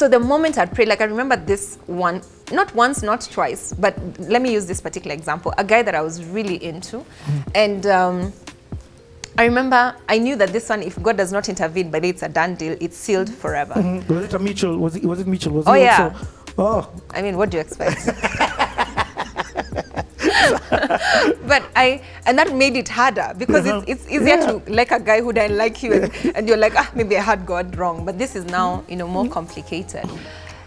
So the moment I'd pray, like I remember this one, not once, not twice, but let me use this particular example. A guy that I was really into, and I remember I knew that this one, if God does not intervene, but it's a done deal, it's sealed forever. Was it a mutual? Was it mutual? Was Oh, it yeah. also? Oh. I mean, what do you expect? But and that made it harder because it's easier to like a guy who didn't like you and you're like, maybe I had God wrong. But this is now, more complicated.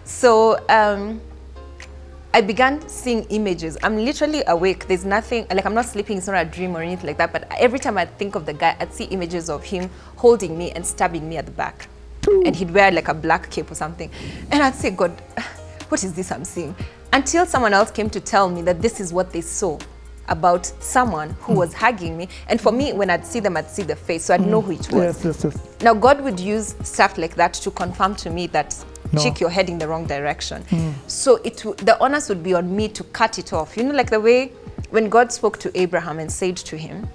So I began seeing images. I'm literally awake. There's nothing, like I'm not sleeping, it's not a dream or anything like that. But every time I think of the guy, I'd see images of him holding me and stabbing me at the back. And he'd wear like a black cape or something. And I'd say, God, what is this I'm seeing? Until someone else came to tell me that this is what they saw about someone who was hugging me. And for me, when I'd see them, I'd see the face, so I'd know who it was. Yes. Now, God would use stuff like that to confirm to me that, chick, you're heading the wrong direction. So the onus would be on me to cut it off. Like the way when God spoke to Abraham and said to him,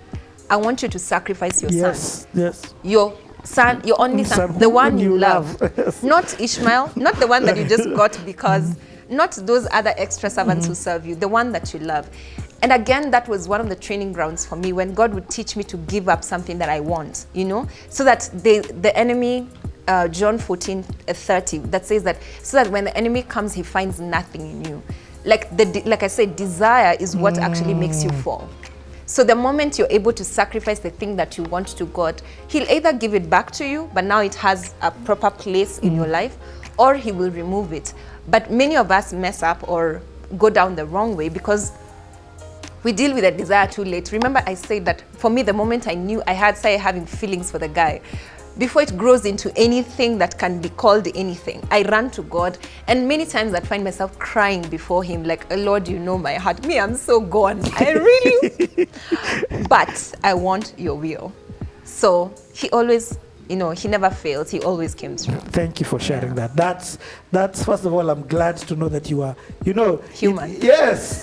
I want you to sacrifice your son. Yes. Your son, your only son, the one you love. Not Ishmael, not the one that you just got because... not those other extra servants who serve you, the one that you love. And again, that was one of the training grounds for me when God would teach me to give up something that I want, so that the enemy, John 14:30, that says that, so that when the enemy comes, he finds nothing in you. Like I said, desire is what actually makes you fall. So the moment you're able to sacrifice the thing that you want to God, he'll either give it back to you, but now it has a proper place in your life, or he will remove it. But many of us mess up or go down the wrong way because we deal with a desire too late. Remember I said that for me, the moment I knew I had started having feelings for the guy, before it grows into anything that can be called anything, I ran to God. And many times I'd find myself crying before him, like, Lord, you know my heart. Me, I'm so gone. I really, but I want your will. So he always, he never failed. He always came through. Thank you for sharing that. That's first of all, I'm glad to know that you are, human. Yes,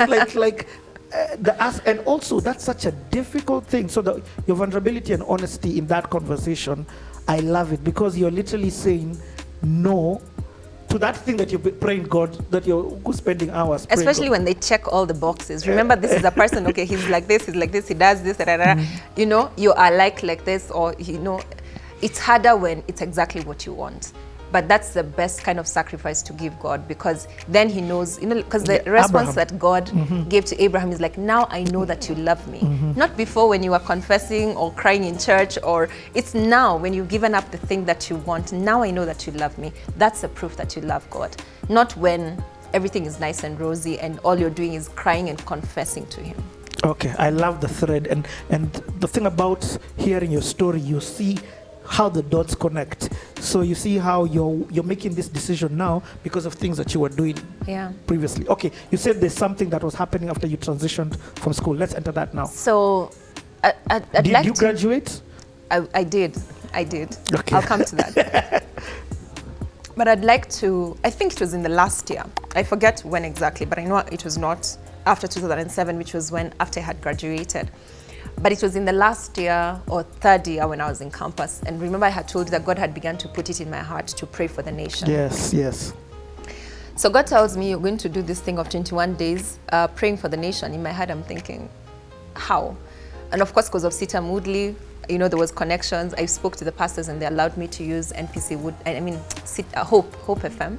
and also that's such a difficult thing. So your vulnerability and honesty in that conversation, I love it because you're literally saying no to that thing that you're praying God, that you're spending hours praying. Especially when they check all the boxes. Remember, this is a person, okay, he's like this, he does this, you are like this, or, it's harder when it's exactly what you want. But that's the best kind of sacrifice to give God, because then he knows, because the response that God gave to Abraham is like, now I know that you love me. Not before when you were confessing or crying in church, or it's now when you've given up the thing that you want. Now I know that you love me. That's the proof that you love God. Not when everything is nice and rosy and all you're doing is crying and confessing to him. Okay, I love the thread. And the thing about hearing your story, you see how the dots connect. So you see how you're making this decision now because of things that you were doing previously. Okay, you said there's something that was happening after you transitioned from school. Let's enter that now. So did you graduate? I did. Okay. I'll come to that. But I'd like to, I think it was in the last year. I forget when exactly, but I know it was not after 2007, which was after I had graduated. But it was in the last year or third year when I was in campus. And remember I had told you that God had begun to put it in my heart to pray for the nation. Yes. So God tells me, you're going to do this thing of 21 days praying for the nation. In my head, I'm thinking, how? And of course, because of Sita Moodley, there was connections. I spoke to the pastors and they allowed me to use Hope FM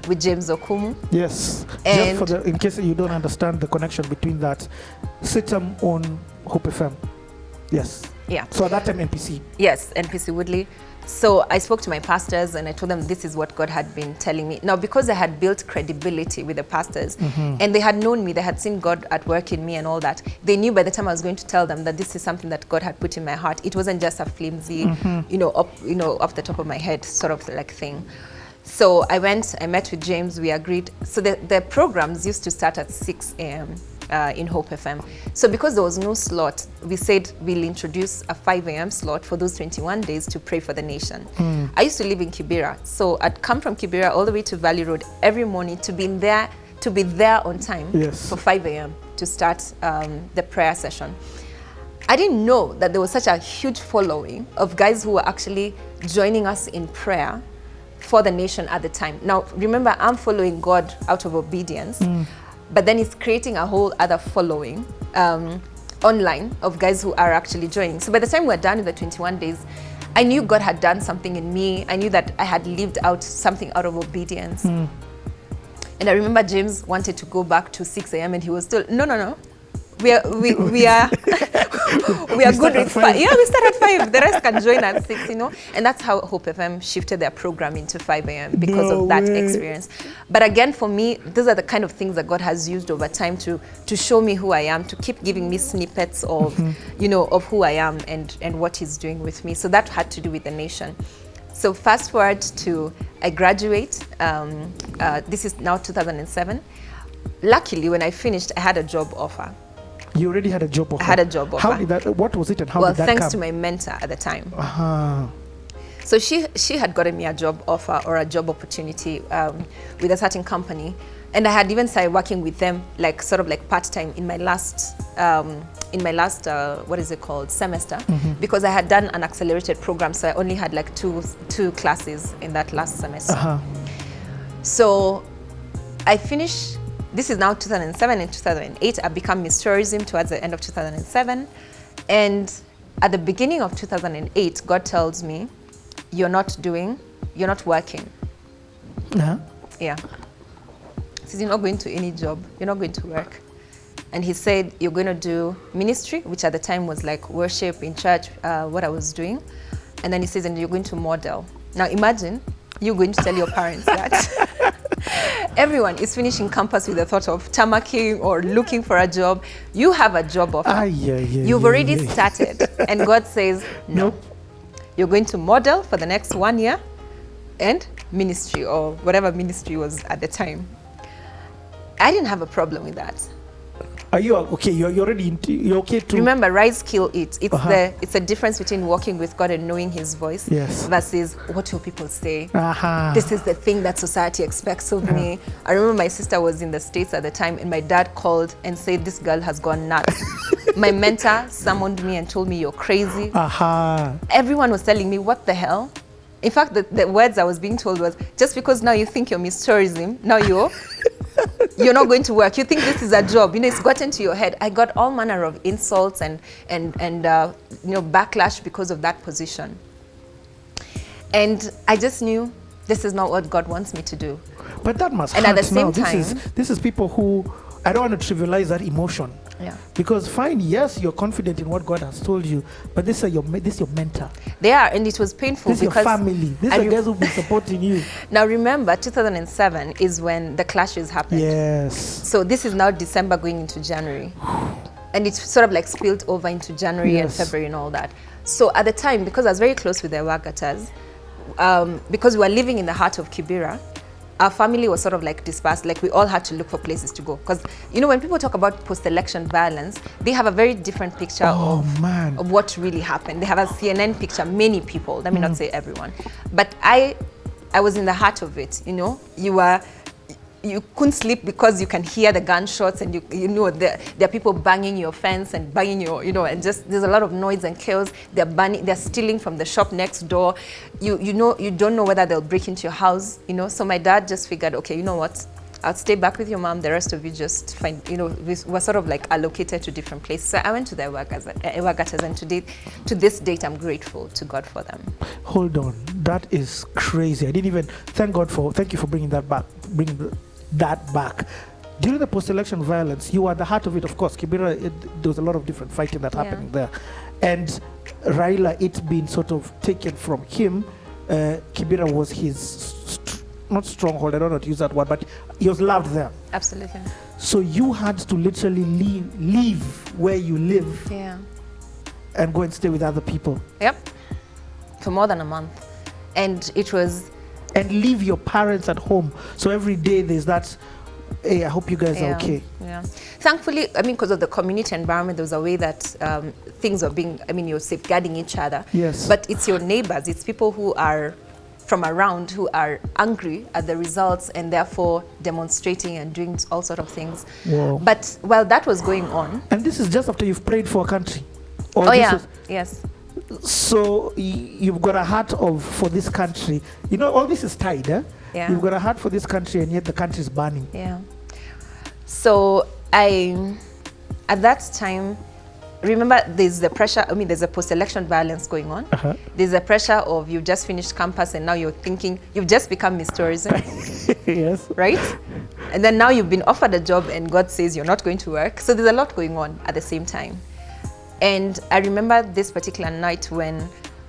with James Okumu. Yes. And just in case you don't understand the connection between that, Sitam on Hope FM. Yes. Yeah. So at that time, NPC. Yes, NPC Woodley. So I spoke to my pastors and I told them this is what God had been telling me. Now, because I had built credibility with the pastors and they had known me, they had seen God at work in me and all that, they knew by the time I was going to tell them that this is something that God had put in my heart. It wasn't just a flimsy, off the top of my head sort of like thing. So I met with James, we agreed. So the programs used to start at 6 a.m. In Hope FM. So because there was no slot, we said we'll introduce a 5 a.m. slot for those 21 days to pray for the nation. I used to live in Kibera. So I'd come from Kibera all the way to Valley Road every morning to be there on time for 5 a.m. to start the prayer session. I didn't know that there was such a huge following of guys who were actually joining us in prayer for the nation at the time. Now, remember, I'm following God out of obedience, but then it's creating a whole other following online of guys who are actually joining. So by the time we're done with the 21 days, I knew God had done something in me. I knew that I had lived out something out of obedience. And I remember James wanted to go back to 6 a.m. and he was still, no. We are we are good with 5. Yeah, we start at 5. The rest can join at 6, And that's how Hope FM shifted their program into 5 a.m. because of that experience. But again, for me, these are the kind of things that God has used over time to show me who I am, to keep giving me snippets of, of who I am and what He's doing with me. So that had to do with the nation. So fast forward to I graduate. This is now 2007. Luckily, when I finished, I had a job offer. You already had a job offer? I had a job offer. How did that, what was it and how did that come? Well, thanks to my mentor at the time. So she had gotten me a job offer or a job opportunity with a certain company. And I had even started working with them, like sort of like part-time in my last, what is it called, semester, because I had done an accelerated program. So I only had like two classes in that last semester. So I finished. This is now 2007 and 2008. I became Miss Tourism towards the end of 2007. And at the beginning of 2008, God tells me, you're not working. Yeah. He says, you're not going to any job. You're not going to work. And he said, you're going to do ministry, which at the time was like worship in church, what I was doing. And then he says, and you're going to model. Now imagine you're going to tell your parents that. Everyone is finishing campus with the thought of tamaking or looking for a job. You have a job offer. You've already started. And God says, no. You're going to model for the next 1 year and ministry or whatever ministry was at the time. I didn't have a problem with that. Are you okay? You're already you're okay to remember, rise, kill, eat. It's a difference between walking with God and knowing His voice versus what will people say. This is the thing that society expects of me. I remember my sister was in the States at the time, and my dad called and said, "This girl has gone nuts." My mentor summoned me and told me, "You're crazy." Everyone was telling me, "What the hell?" In fact, the words I was being told was, "Just because now you think you're Miss Tourism, now you're not going to work. You think this is a job. It's gotten to your head." I got all manner of insults and backlash because of that position. And I just knew this is not what God wants me to do. But that must hurt. And at the same time, this is people who, I don't want to trivialize that emotion. Because fine, yes, you're confident in what God has told you, but this is your mentor. They are, and it was painful this because your family. These are guys who've been supporting you. Now remember, 2007 is when the clashes happened. Yes. So this is now December going into January, and it's sort of like spilled over into January and February and all that. So at the time, because I was very close with the Wagatas, because we were living in the heart of Kibera, our family was sort of like dispersed, like we all had to look for places to go. Because, when people talk about post-election violence, they have a very different picture of what really happened. They have a CNN picture, many people, let me not say everyone. But I was in the heart of it, you couldn't sleep because you can hear the gunshots and there are people banging your fence and banging your, and just there's a lot of noise and chaos. They're stealing from the shop next door. You don't know whether they'll break into your house, So my dad just figured, okay, you know what? I'll stay back with your mom. The rest of you just find, we're sort of like allocated to different places. So I went to the Wagatas, and to this date, I'm grateful to God for them. Hold on, that is crazy. I didn't even thank you for bringing that back. During the post-election violence, you were at the heart of it, of course. Kibera, there was a lot of different fighting that happened there. And Raila, it's been sort of taken from him. Kibera was his, not stronghold, I don't know how to use that word, but he was loved there. Absolutely. So you had to literally leave where you live and go and stay with other people. Yep, for more than a month. And it was... And leave your parents at home. So every day there's that, hey, I hope you guys are okay. Yeah. Thankfully, because of the community environment, there was a way that things are being, you're safeguarding each other. Yes. But it's your neighbors, it's people who are from around who are angry at the results and therefore demonstrating and doing all sorts of things. Wow. But while that was going on... And this is just after you've prayed for a country? Yes. So you've got a heart for this country. You know, all this is tied, eh? Yeah. You've got a heart for this country, and yet the country is burning. Yeah. So at that time, remember, there's the pressure. I mean, there's a post-election violence going on. There's a pressure of you've just finished campus and now you're thinking you've just become Miss Tourism. Yes. Right? And then now you've been offered a job and God says you're not going to work. So there's a lot going on at the same time. And I remember this particular night when,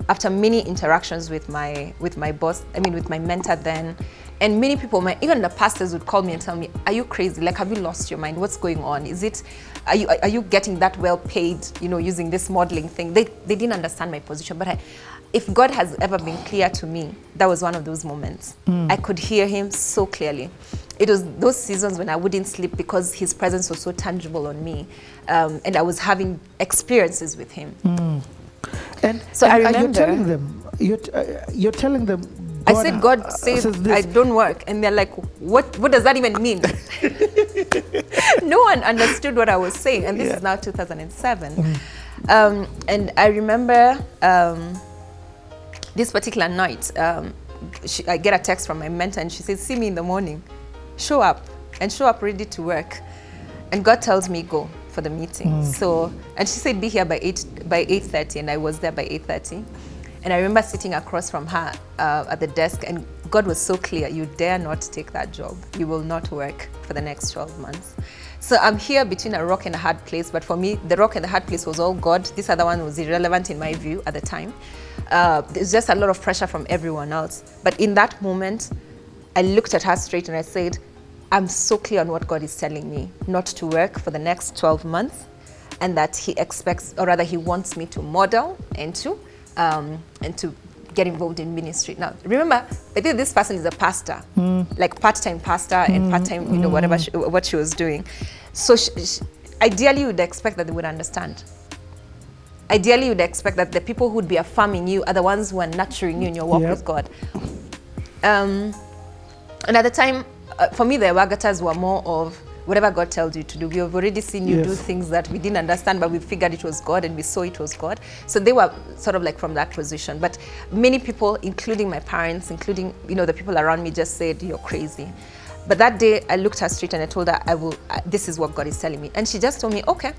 after many interactions with my boss, I mean with my mentor then, and many people, even the pastors would call me and tell me, are you crazy? Like, have you lost your mind? What's going on? Are you getting that well paid, you know, using this modeling thing? They didn't understand my position, but if God has ever been clear to me, that was one of those moments. I could hear him so clearly. It was those seasons when I wouldn't sleep because his presence was so tangible on me, and I was having experiences with him. And so I remember, you're telling them. I said, God says I don't work, and they're like, what does that even mean? No one understood what I was saying, and this is now 2007. And I remember this particular night, I get a text from my mentor, and she says, see me in the morning, show up ready to work. And God tells me, go for the meeting. So, and she said, be here by 8:30, and I was there by 8:30. And I remember sitting across from her at the desk, and God was so clear, you dare not take that job. You will not work for the next 12 months. So I'm here between a rock and a hard place, but for me, the rock and the hard place was all God. This other one was irrelevant in my view at the time. There's just a lot of pressure from everyone else. But in that moment, I looked at her straight and I said, I'm so clear on what God is telling me, not to work for the next 12 months, and that he expects, or rather he wants me to model and to get involved in ministry. Now, remember, I think this person is a pastor, like part-time pastor and part-time, you know, whatever what she was doing. So ideally, you would expect that they would understand. Ideally, you would expect that the people who would be affirming you are the ones who are nurturing you in your walk with God. And at the time, for me, the Wagatas were more of, whatever God tells you to do. We have already seen you do things that we didn't understand, but we figured it was God and we saw it was God. So they were sort of like from that position. But many people, including my parents, including, you know, the people around me, just said, you're crazy. But that day I looked her straight and I told her, this is what God is telling me. And she just told me, okay.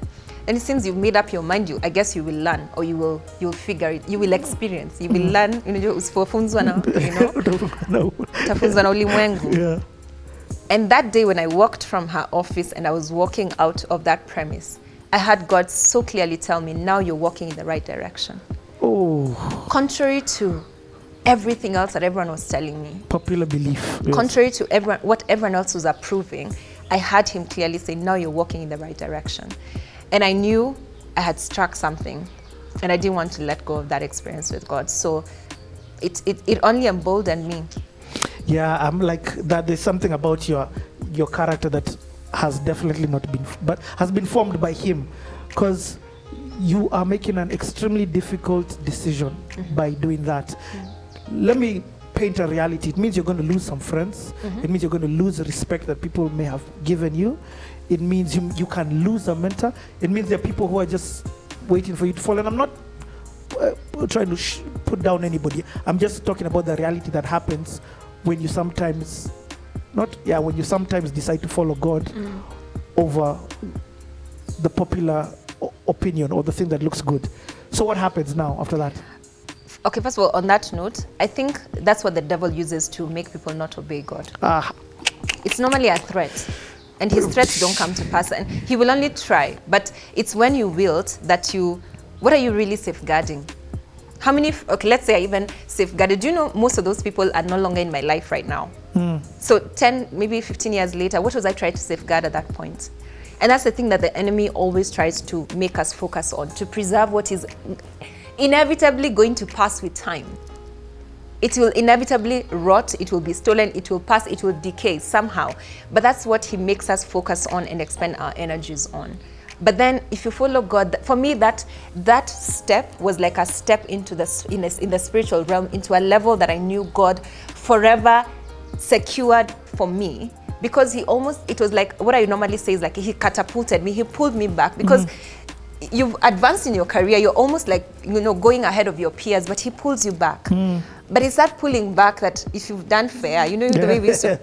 And it seems you've made up your mind. I guess you will learn, or you'll figure it. You will experience. You will learn. You know, usipofunzwa na, you know, tafunzwa na ulimwengu. Yeah. And that day when I walked from her office and I was walking out of that premise, I had God so clearly tell me, now you're walking in the right direction. Oh. Contrary to everything else that everyone was telling me. Popular belief. Yes. Contrary to what everyone else was approving, I had him clearly say, now you're walking in the right direction. And I knew I had struck something, and I didn't want to let go of that experience with God. So it only emboldened me. Yeah, I'm like that. There's something about your character that has definitely not been, but has been formed by him, because you are making an extremely difficult decision by doing that. Let me paint a reality. It means you're going to lose some friends. It means you're going to lose the respect that people may have given you. It means you can lose a mentor. It means there are people who are just waiting for you to fall. And I'm not trying to put down anybody. I'm just talking about the reality that happens when you sometimes decide to follow God over the popular opinion or the thing that looks good. So what happens now after that? Okay, first of all, on that note, I think that's what the devil uses to make people not obey God. It's normally a threat, and his threats don't come to pass, and he will only try. But it's when you wilt that what are you really safeguarding? How many, okay, let's say I even safeguarded. Do you know most of those people are no longer in my life right now? So 10, maybe 15 years later, what was I trying to safeguard at that point? And that's the thing that the enemy always tries to make us focus on, to preserve what is inevitably going to pass with time. It will inevitably rot, it will be stolen, it will pass, it will decay somehow. But that's what he makes us focus on and expend our energies on. But then if you follow God, for me that step was like a step into in the spiritual realm, into a level that I knew God forever secured for me. Because it was like what I normally say is like he catapulted me, he pulled me back, because you've advanced in your career, you're almost like, going ahead of your peers, but he pulls you back. But it's that pulling back that if you've done fair, the way we used to,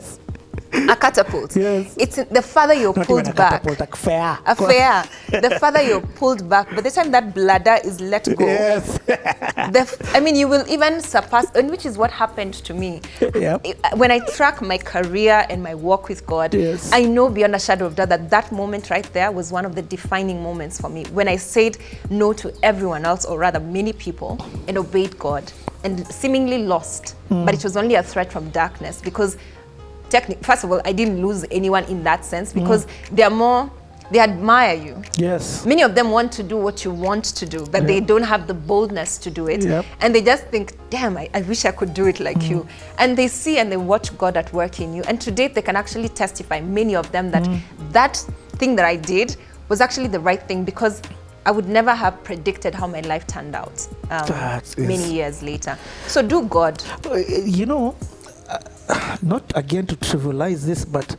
a catapult. Yes. It's the farther you're Not pulled even a back. catapult, like fair. A fair. The farther you're pulled back, by the time that bladder is let go, Yes. you will even surpass, and which is what happened to me. Yep. When I track my career and my walk with God, Yes. I know beyond a shadow of doubt that that moment right there was one of the defining moments for me. When I said no to everyone else, or rather many people, and obeyed God, and seemingly lost, but it was only a threat from darkness, because first of all, I didn't lose anyone in that sense, because they admire you. Yes. Many of them want to do what you want to do, but they don't have the boldness to do it. Yep. And they just think, damn, I wish I could do it like you. And they see and they watch God at work in you. And to date, they can actually testify, many of them, that that thing that I did was actually the right thing, because I would never have predicted how my life turned out many years later. So do God. Not again to trivialize this, but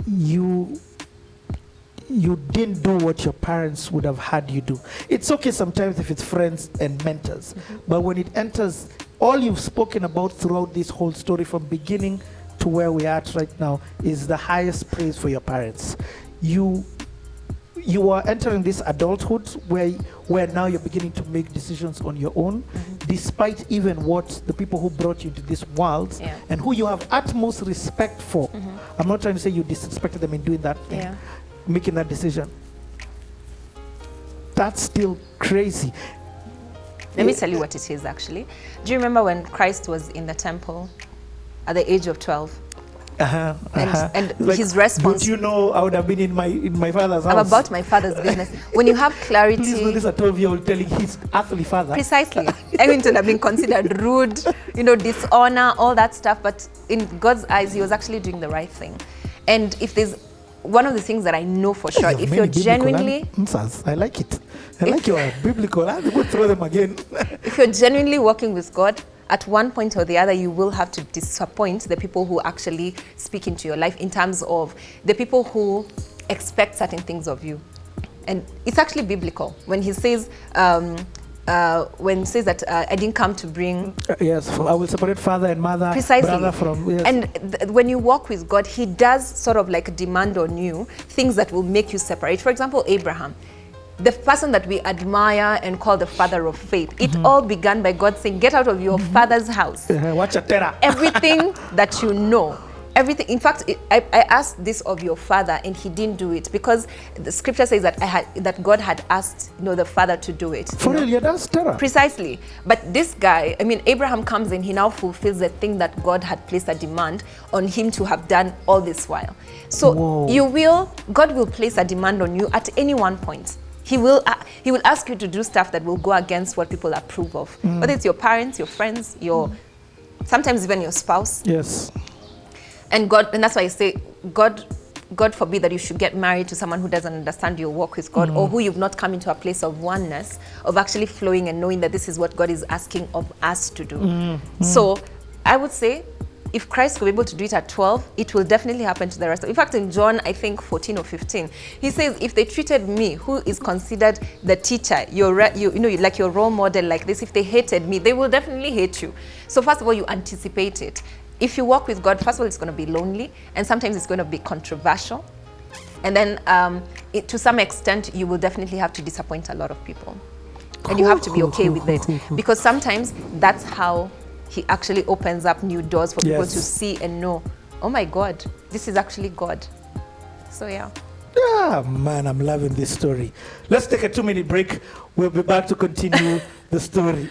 you didn't do what your parents would have had you do. It's okay sometimes if it's friends and mentors, but when it enters, all you've spoken about throughout this whole story from beginning to where we are at right now is the highest praise for your parents. You are entering this adulthood where now you're beginning to make decisions on your own, despite even what the people who brought you into this world and who you have utmost respect for. I'm not trying to say you disrespected them in doing that thing, making that decision. That's still crazy. Let me tell you what it is, actually. Do you remember when Christ was in the temple at the age of 12? And like, his response. Don't you know I would have been in my father's house? I'm about my father's business. When you have clarity. Please know this a 12-year-old telling his earthly father. Precisely. I mean, it would have been considered rude, dishonor, all that stuff. But in God's eyes, he was actually doing the right thing. And if there's one of the things that I know for sure, if you're genuinely. Answers. I like it. I like your biblical. I will throw them again. If you're genuinely working with God, at one point or the other, you will have to disappoint the people who actually speak into your life, in terms of the people who expect certain things of you. And it's actually biblical when he says, that I didn't come to bring. Yes, I will separate father and mother. Precisely. Brother from. Yes. And when you walk with God, he does sort of like demand on you things that will make you separate. For example, Abraham. The person that we admire and call the father of faith, it all began by God saying, get out of your father's house. Watch a terror. Everything that you know, everything. In fact, I asked this of your father, and he didn't do it, because the scripture says that God had asked the father to do it. For real, yeah, that's terror. Precisely. But this guy, Abraham comes in, he now fulfills the thing that God had placed a demand on him to have done all this while. So God will place a demand on you at any one point. He will ask you to do stuff that will go against what people approve of. Whether it's your parents, your friends, sometimes even your spouse. Yes. And that's why I say, God forbid that you should get married to someone who doesn't understand your walk with God, or who you've not come into a place of oneness, of actually flowing and knowing that this is what God is asking of us to do. So I would say, if Christ were able to do it at 12, it will definitely happen to the rest. In fact, in John, I think 14 or 15, he says, if they treated me, who is considered the teacher, like your role model like this, if they hated me, they will definitely hate you. So first of all, you anticipate it. If you walk with God, first of all, it's going to be lonely, and sometimes it's going to be controversial. And then to some extent, you will definitely have to disappoint a lot of people. And you have to be okay with it, because sometimes that's how he actually opens up new doors for people to see and know, oh my God, this is actually God. So yeah. Ah, man, I'm loving this story. Let's take a 2-minute break. We'll be back to continue the story.